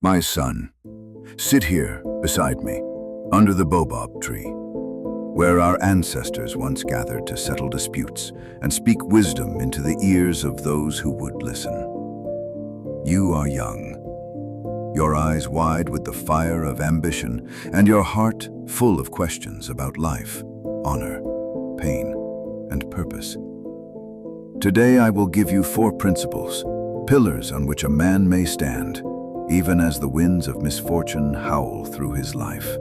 My son, sit here beside me, under the baobab tree, where our ancestors once gathered to settle disputes and speak wisdom into the ears of those who would listen. You are young, your eyes wide with the fire of ambition, and your heart full of questions about life, honor, pain, and purpose. Today I will give you 4 principles, pillars on which a man may stand, even as the winds of misfortune howl through his life.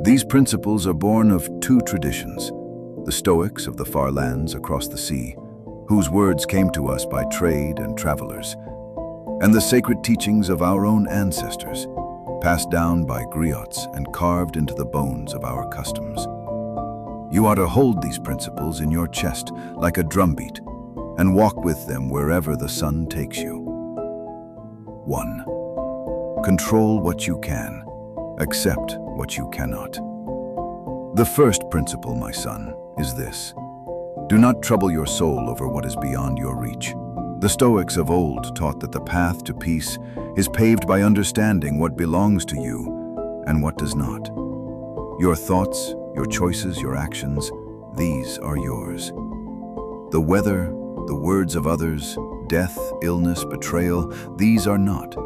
These principles are born of 2 traditions, the Stoics of the far lands across the sea, whose words came to us by trade and travelers, and the sacred teachings of our own ancestors, passed down by griots and carved into the bones of our customs. You are to hold these principles in your chest like a drumbeat and walk with them wherever the sun takes you. 1. Control what you can, accept what you cannot. The first principle, my son, is this: do not trouble your soul over what is beyond your reach. The Stoics of old taught that the path to peace is paved by understanding what belongs to you and what does not. Your thoughts, your choices, your actions, these are yours. The weather, the words of others, death, illness, betrayal, these are not.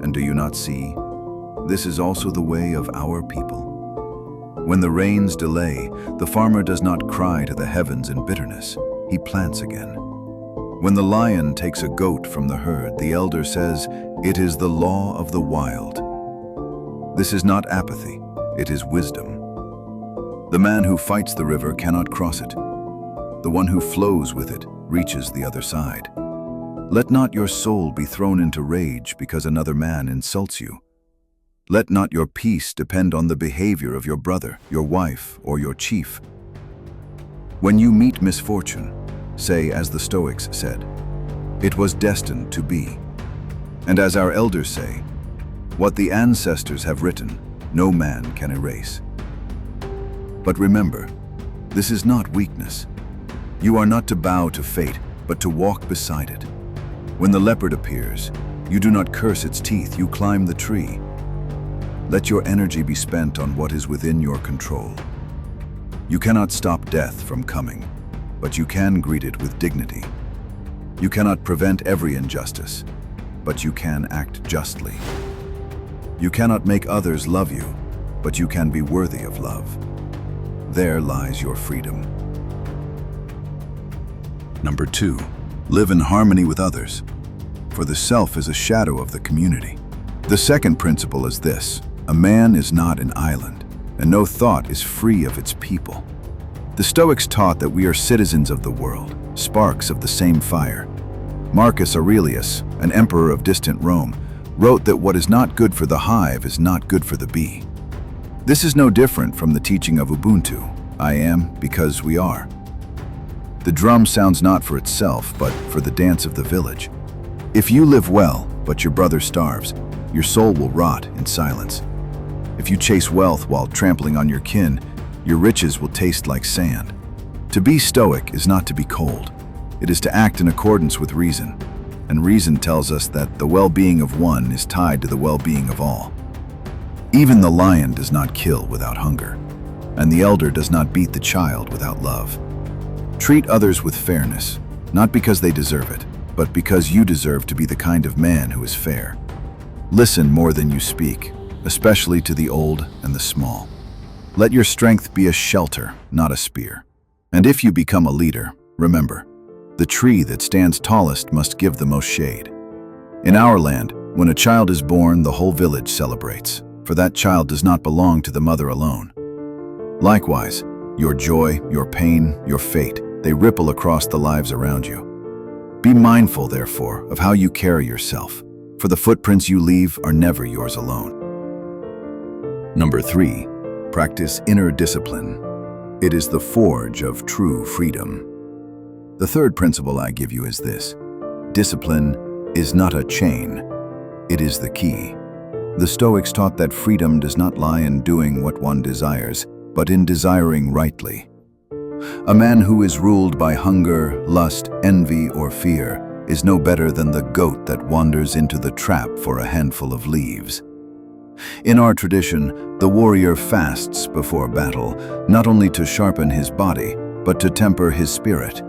And do you not see? This is also the way of our people. When the rains delay, the farmer does not cry to the heavens in bitterness. He plants again. When the lion takes a goat from the herd, the elder says, "It is the law of the wild." This is not apathy, it is wisdom. The man who fights the river cannot cross it. The one who flows with it reaches the other side. Let not your soul be thrown into rage because another man insults you. Let not your peace depend on the behavior of your brother, your wife, or your chief. When you meet misfortune, say as the Stoics said, "It was destined to be." And as our elders say, "What the ancestors have written, no man can erase." But remember, this is not weakness. You are not to bow to fate, but to walk beside it. When the leopard appears, you do not curse its teeth, you climb the tree. Let your energy be spent on what is within your control. You cannot stop death from coming, but you can greet it with dignity. You cannot prevent every injustice, but you can act justly. You cannot make others love you, but you can be worthy of love. There lies your freedom. Number 2, live in harmony with others, for the self is a shadow of the community. The second principle is this: a man is not an island, and no thought is free of its people. The Stoics taught that we are citizens of the world, sparks of the same fire. Marcus Aurelius, an emperor of distant Rome, wrote that what is not good for the hive is not good for the bee. This is no different from the teaching of Ubuntu, I am because we are. The drum sounds not for itself, but for the dance of the village. If you live well, but your brother starves, your soul will rot in silence. If you chase wealth while trampling on your kin, your riches will taste like sand. To be stoic is not to be cold. It is to act in accordance with reason. And reason tells us that the well-being of one is tied to the well-being of all. Even the lion does not kill without hunger, and the elder does not beat the child without love. Treat others with fairness, not because they deserve it, but because you deserve to be the kind of man who is fair. Listen more than you speak, especially to the old and the small. Let your strength be a shelter, not a spear. And if you become a leader, remember, the tree that stands tallest must give the most shade. In our land, when a child is born, the whole village celebrates, for that child does not belong to the mother alone. Likewise, your joy, your pain, your fate, they ripple across the lives around you. Be mindful, therefore, of how you carry yourself, for the footprints you leave are never yours alone. Number 3, practice inner discipline. It is the forge of true freedom. The third principle I give you is this: discipline is not a chain, it is the key. The Stoics taught that freedom does not lie in doing what one desires, but in desiring rightly. A man who is ruled by hunger, lust, envy, or fear is no better than the goat that wanders into the trap for a handful of leaves. In our tradition, the warrior fasts before battle, not only to sharpen his body, but to temper his spirit.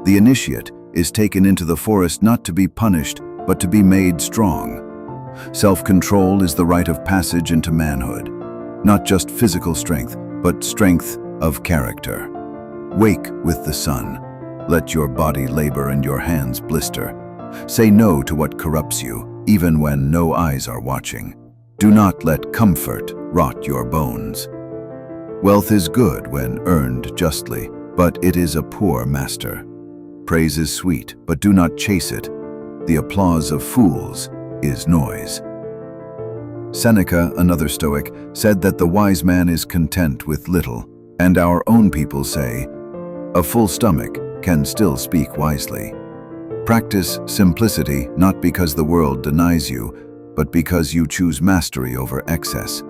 The initiate is taken into the forest not to be punished, but to be made strong. Self-control is the rite of passage into manhood, not just physical strength, but strength of character. Wake with the sun. Let your body labor and your hands blister. Say no to what corrupts you, even when no eyes are watching. Do not let comfort rot your bones. Wealth is good when earned justly, but it is a poor master. Praise is sweet, but do not chase it. The applause of fools is noise. Seneca, another Stoic, said that the wise man is content with little, and our own people say, a full stomach can still speak wisely. Practice simplicity not because the world denies you, but because you choose mastery over excess.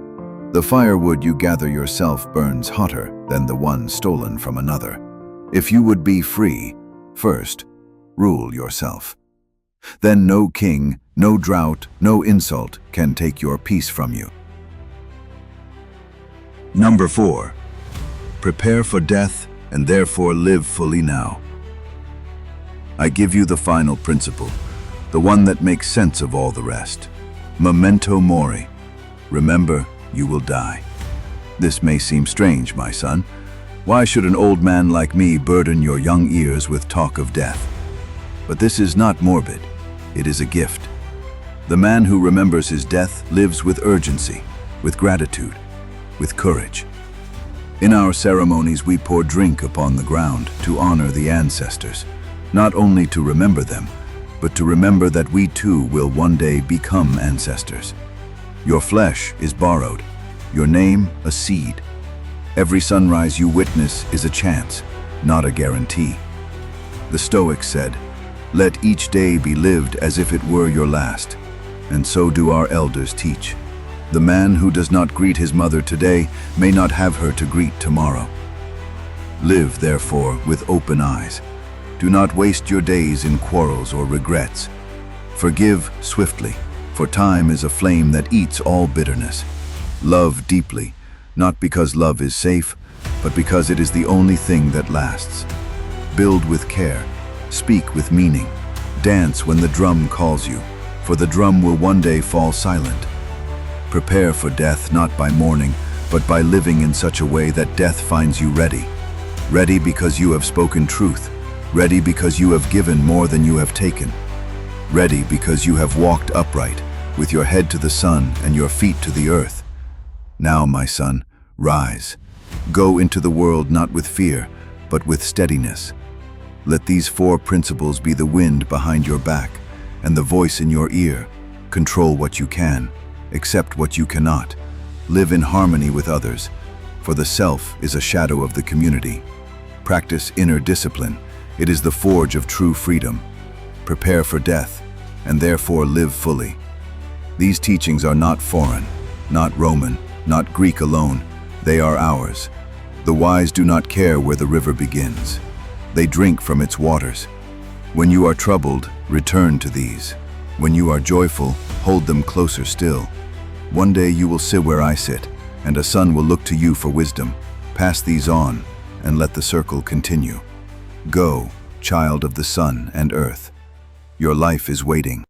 The firewood you gather yourself burns hotter than the one stolen from another. If you would be free, first, rule yourself. Then no king, no drought, no insult can take your peace from you. Number 4. Prepare for death and therefore live fully now. I give you the final principle, the one that makes sense of all the rest. Memento mori. Remember, you will die. This may seem strange, my son. Why should an old man like me burden your young ears with talk of death? But this is not morbid. It is a gift. The man who remembers his death lives with urgency, with gratitude, with courage. In our ceremonies, we pour drink upon the ground to honor the ancestors, not only to remember them, but to remember that we too will one day become ancestors. Your flesh is borrowed, your name a seed. Every sunrise you witness is a chance, not a guarantee. The Stoics said, "Let each day be lived as if it were your last," and so do our elders teach. The man who does not greet his mother today may not have her to greet tomorrow. Live, therefore, with open eyes. Do not waste your days in quarrels or regrets. Forgive swiftly, for time is a flame that eats all bitterness. Love deeply, not because love is safe, but because it is the only thing that lasts. Build with care, speak with meaning, dance when the drum calls you, for the drum will one day fall silent. Prepare for death not by mourning, but by living in such a way that death finds you ready. Ready because you have spoken truth, ready because you have given more than you have taken, ready because you have walked upright, with your head to the sun and your feet to the earth. Now, my son, rise. Go into the world not with fear, but with steadiness. Let these 4 principles be the wind behind your back and the voice in your ear. Control what you can, accept what you cannot. Live in harmony with others, for the self is a shadow of the community. Practice inner discipline. It is the forge of true freedom. Prepare for death, and therefore live fully. These teachings are not foreign, not Roman, not Greek alone. They are ours. The wise do not care where the river begins. They drink from its waters. When you are troubled, return to these. When you are joyful, hold them closer still. One day you will sit where I sit, and a son will look to you for wisdom. Pass these on, and let the circle continue. Go, child of the sun and earth. Your life is waiting.